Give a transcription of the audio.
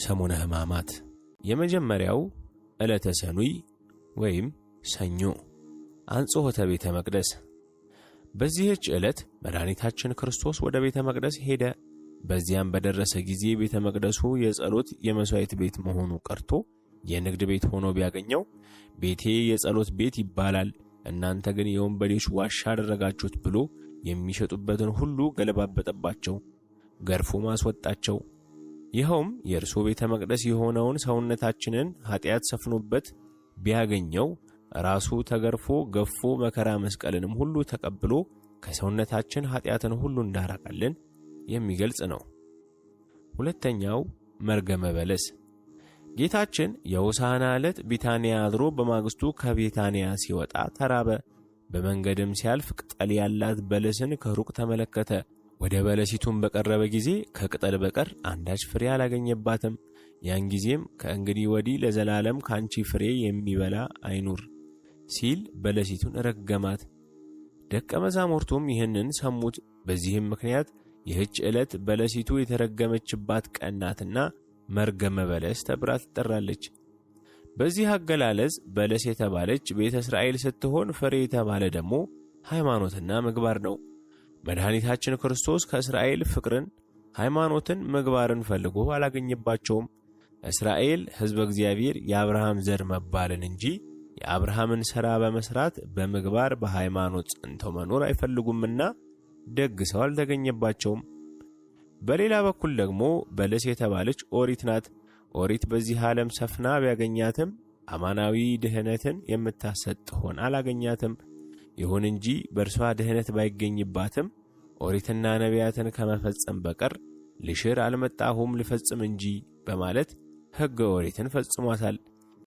ሰሙነ ሕማማት የመጀመሪያው ዕለተ ሰኑይ ወይም ሰኞ አንጾሖተ ቤተ መቅደስ። በዚህች ዕለት መድኃኒታችን ክርስቶስ ወደ ቤተ መቅደስ ሄደ። በዚያም በደረሰ ጊዜ ቤተ መቅደሱ የጸሎት የመሥዋዕት ቤት መሆኑ ቀርቶ የንግድ ቤት ሆኖ ቢያገኘው ቤቴ የጸሎት ቤት ይባላል፣ እናንተ ግን የወንበዴዎች ዋሻ አደረጋችሁት ብሎ የሚሸጡበትን ሁሉ ገለባበጠባቸው፣ ገርፎም አስወጣቸው። ይኸውም የእርሱ ቤተ መቅደስ የሆነውን ሰውነታችንን ኃጢአት ሰፍኖበት ቢያገኘው ራሱ ተገርፎ ገፎ መከራ መስቀልንም ሁሉ ተቀብሎ ከሰውነታችን ኃጢአትን ሁሉ እንዳራቀልን የሚገልጽ ነው። ሁለተኛው መርገመ በለስ። ጌታችን የሆሳዕና ዕለት ቢታንያ አድሮ በማግስቱ ከቢታንያ ሲወጣ ተራበ። በመንገድም ሲያልፍ ቅጠል ያላት በለስን ከሩቅ ተመለከተ። ወደ በለሲቱም በቀረበ ጊዜ ከቅጠል በቀር አንዳች ፍሬ አላገኘባትም። ያን ጊዜም ከእንግዲህ ወዲህ ለዘላለም ካንቺ ፍሬ የሚበላ አይኑር ሲል በለሲቱን ረገማት። ደቀ መዛሙርቱም ይህንን ሰሙት። በዚህም ምክንያት ይህች ዕለት በለሲቱ የተረገመችባት ቀን ናትና መርገመ በለስ ተብላ ትጠራለች። በዚህ አገላለጽ በለስ የተባለች ቤተ እስራኤል ስትሆን ፍሬ የተባለ ደግሞ ሃይማኖትና ምግባር ነው። መድኃኒታችን ክርስቶስ ከእስራኤል ፍቅርን፣ ሃይማኖትን፣ ምግባርን ፈልጎ አላገኘባቸውም። እስራኤል ሕዝበ እግዚአብሔር የአብርሃም ዘር መባልን እንጂ የአብርሃምን ሥራ በመሥራት በምግባር በሃይማኖት ጸንተው መኖር አይፈልጉምና ደግ ሰው አልተገኘባቸውም። በሌላ በኩል ደግሞ በለስ የተባለች ኦሪት ናት። ኦሪት በዚህ ዓለም ሰፍና ቢያገኛትም አማናዊ ድህነትን የምታሰጥ ሆና አላገኛትም። ይሁን እንጂ በእርሷ ድህነት ባይገኝባትም ኦሪትና ነቢያትን ከመፈጸም በቀር ልሽር አልመጣሁም ልፈጽም እንጂ በማለት ሕገ ኦሪትን ፈጽሟታል።